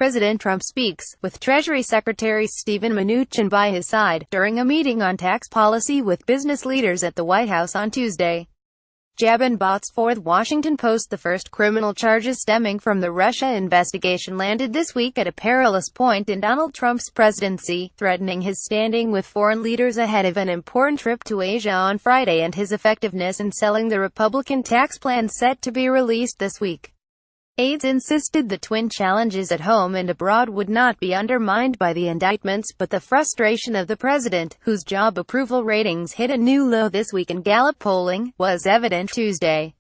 President Trump speaks, with Treasury Secretary Steven Mnuchin by his side, during a meeting on tax policy with business leaders at the White House on Tuesday. Jabin BotsfordThe Washington Post. The first criminal charges stemming from the Russia investigation landed this week at a perilous point in Donald Trump's presidency, threatening his standing with foreign leaders ahead of an important trip to Asia on Friday and his effectiveness in selling the Republican tax plan set to be released this week. Aides insisted the twin challenges at home and abroad would not be undermined by the indictments, but the frustration of the president, whose job approval ratings hit a new low this week in Gallup polling, was evident Tuesday.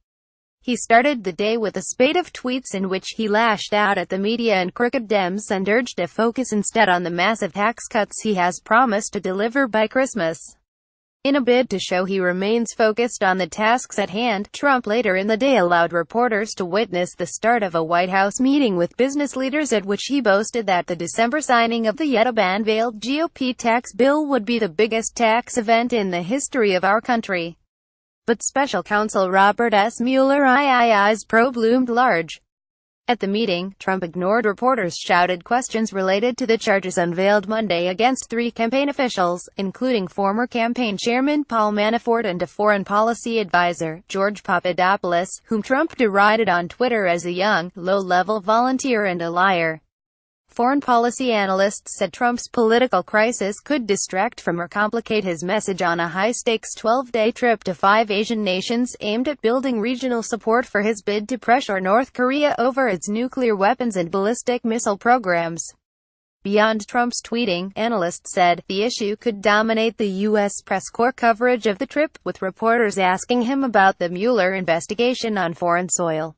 He started the day with a spate of tweets in which he lashed out at the media and crooked Dems and urged a focus instead on the massive tax cuts he has promised to deliver by Christmas. In a bid to show he remains focused on the tasks at hand, Trump later in the day allowed reporters to witness the start of a White House meeting with business leaders at which he boasted that the December signing of the yet-unveiled GOP tax bill would be the biggest tax event in the history of our country. But special counsel Robert S. Mueller's probe loomed large. At the meeting, Trump ignored reporters' shouted questions related to the charges unveiled Monday against three campaign officials, including former campaign chairman Paul Manafort and a foreign policy advisor, George Papadopoulos, whom Trump derided on Twitter as a young, low-level volunteer and a liar. Foreign policy analysts said Trump's political crisis could distract from or complicate his message on a high-stakes 12-day trip to 5 Asian nations aimed at building regional support for his bid to pressure North Korea over its nuclear weapons and ballistic missile programs. Beyond Trump's tweeting, analysts said, the issue could dominate the U.S. press corps coverage of the trip, with reporters asking him about the Mueller investigation on foreign soil.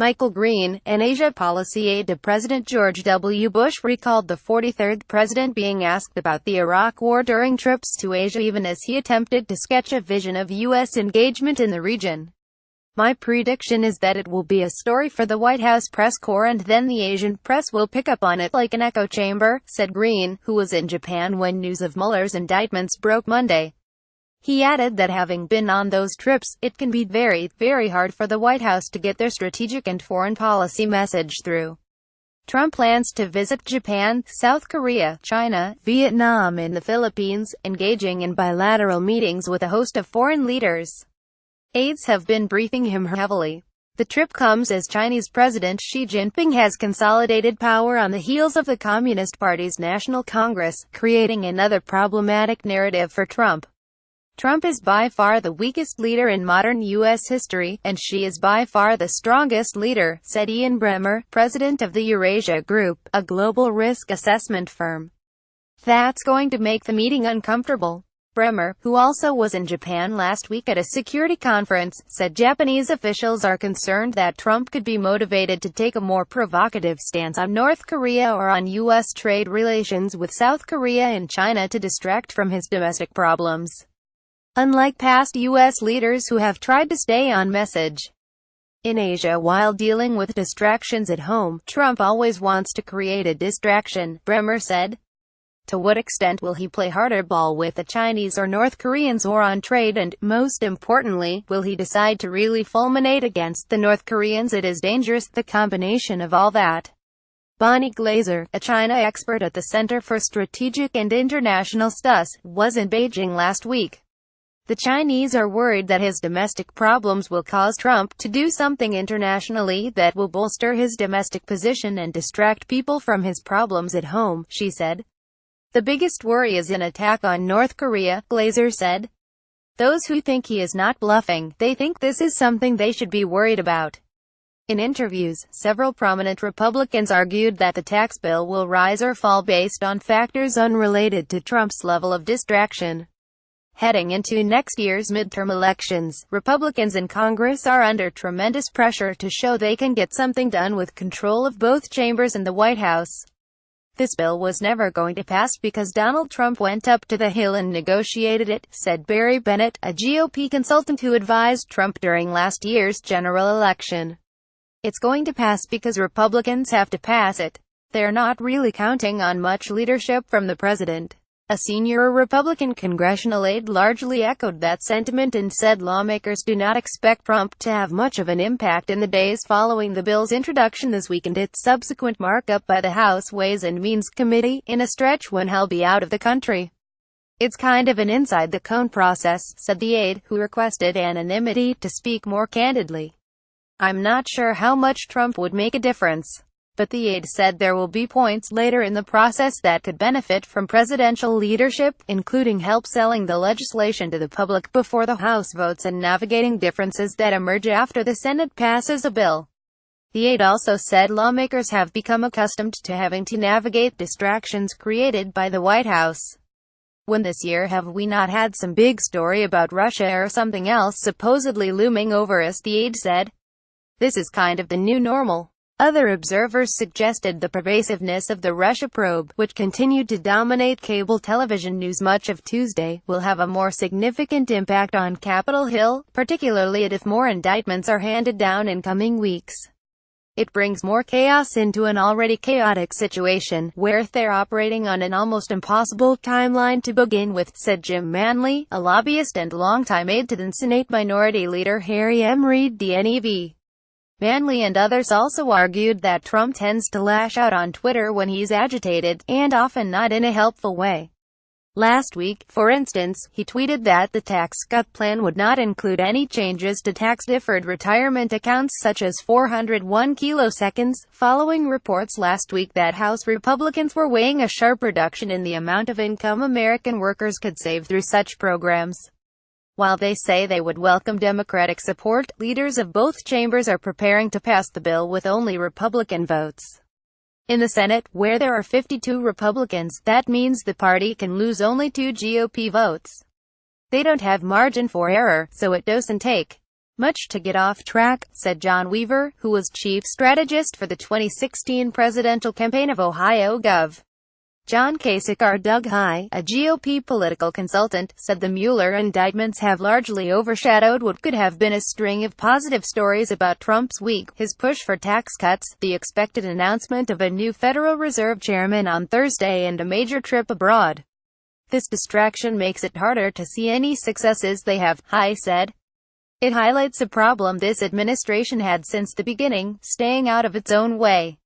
Michael Green, an Asia policy aide to President George W. Bush, recalled the 43rd president being asked about the Iraq War during trips to Asia even as he attempted to sketch a vision of U.S. engagement in the region. My prediction is that it will be a story for the White House press corps and then the Asian press will pick up on it like an echo chamber, said Green, who was in Japan when news of Mueller's indictments broke Monday. He added that having been on those trips, it can be very, very hard for the White House to get their strategic and foreign policy message through. Trump plans to visit Japan, South Korea, China, Vietnam and the Philippines, engaging in bilateral meetings with a host of foreign leaders. Aides have been briefing him heavily. The trip comes as Chinese President Xi Jinping has consolidated power on the heels of the Communist Party's National Congress, creating another problematic narrative for Trump. Trump is by far the weakest leader in modern U.S. history, and Xi is by far the strongest leader, said Ian Bremmer, president of the Eurasia Group, a global risk assessment firm. That's going to make the meeting uncomfortable. Bremmer, who also was in Japan last week at a security conference, said Japanese officials are concerned that Trump could be motivated to take a more provocative stance on North Korea or on U.S. trade relations with South Korea and China to distract from his domestic problems. Unlike past U.S. leaders who have tried to stay on message in Asia while dealing with distractions at home, Trump always wants to create a distraction, Bremmer said. To what extent will he play hardball with the Chinese or North Koreans or on trade and, most importantly, will he decide to really fulminate against the North Koreans? It is dangerous, the combination of all that. Bonnie Glaser, a China expert at the Center for Strategic and International Studies, was in Beijing last week. The Chinese are worried that his domestic problems will cause Trump to do something internationally that will bolster his domestic position and distract people from his problems at home, she said. The biggest worry is an attack on North Korea, Glaser said. Those who think he is not bluffing, they think this is something they should be worried about. In interviews, several prominent Republicans argued that the tax bill will rise or fall based on factors unrelated to Trump's level of distraction. Heading into next year's midterm elections, Republicans in Congress are under tremendous pressure to show they can get something done with control of both chambers in the White House. This bill was never going to pass because Donald Trump went up to the Hill and negotiated it, said Barry Bennett, a GOP consultant who advised Trump during last year's general election. It's going to pass because Republicans have to pass it. They're not really counting on much leadership from the president. A senior Republican congressional aide largely echoed that sentiment and said lawmakers do not expect Trump to have much of an impact in the days following the bill's introduction this week and its subsequent markup by the House Ways and Means Committee, in a stretch when he'll be out of the country. "It's kind of an inside-the-cone process," said the aide, who requested anonymity to speak more candidly. "I'm not sure how much Trump would make a difference. But the aide said there will be points later in the process that could benefit from presidential leadership, including help selling the legislation to the public before the House votes and navigating differences that emerge after the Senate passes a bill." The aide also said lawmakers have become accustomed to having to navigate distractions created by the White House. "When this year have we not had some big story about Russia or something else supposedly looming over us?" the aide said. "This is kind of the new normal." Other observers suggested the pervasiveness of the Russia probe, which continued to dominate cable television news much of Tuesday, will have a more significant impact on Capitol Hill, particularly if more indictments are handed down in coming weeks. "It brings more chaos into an already chaotic situation, where they're operating on an almost impossible timeline to begin with," said Jim Manley, a lobbyist and longtime aide to the Senate Minority Leader Harry M. Reid, the NEV. Manley and others also argued that Trump tends to lash out on Twitter when he's agitated, and often not in a helpful way. Last week, for instance, he tweeted that the tax cut plan would not include any changes to tax-deferred retirement accounts such as 401 kiloseconds, following reports last week that House Republicans were weighing a sharp reduction in the amount of income American workers could save through such programs. While they say they would welcome Democratic support, leaders of both chambers are preparing to pass the bill with only Republican votes. In the Senate, where there are 52 Republicans, that means the party can lose only 2 GOP votes. "They don't have margin for error, so it doesn't take much to get off track," said John Weaver, who was chief strategist for the 2016 presidential campaign of Ohio Gov. John Kasich or Doug High, a GOP political consultant, said the Mueller indictments have largely overshadowed what could have been a string of positive stories about Trump's week: his push for tax cuts, the expected announcement of a new Federal Reserve chairman on Thursday, and a major trip abroad. "This distraction makes it harder to see any successes they have," High said. "It highlights a problem this administration had since the beginning: staying out of its own way."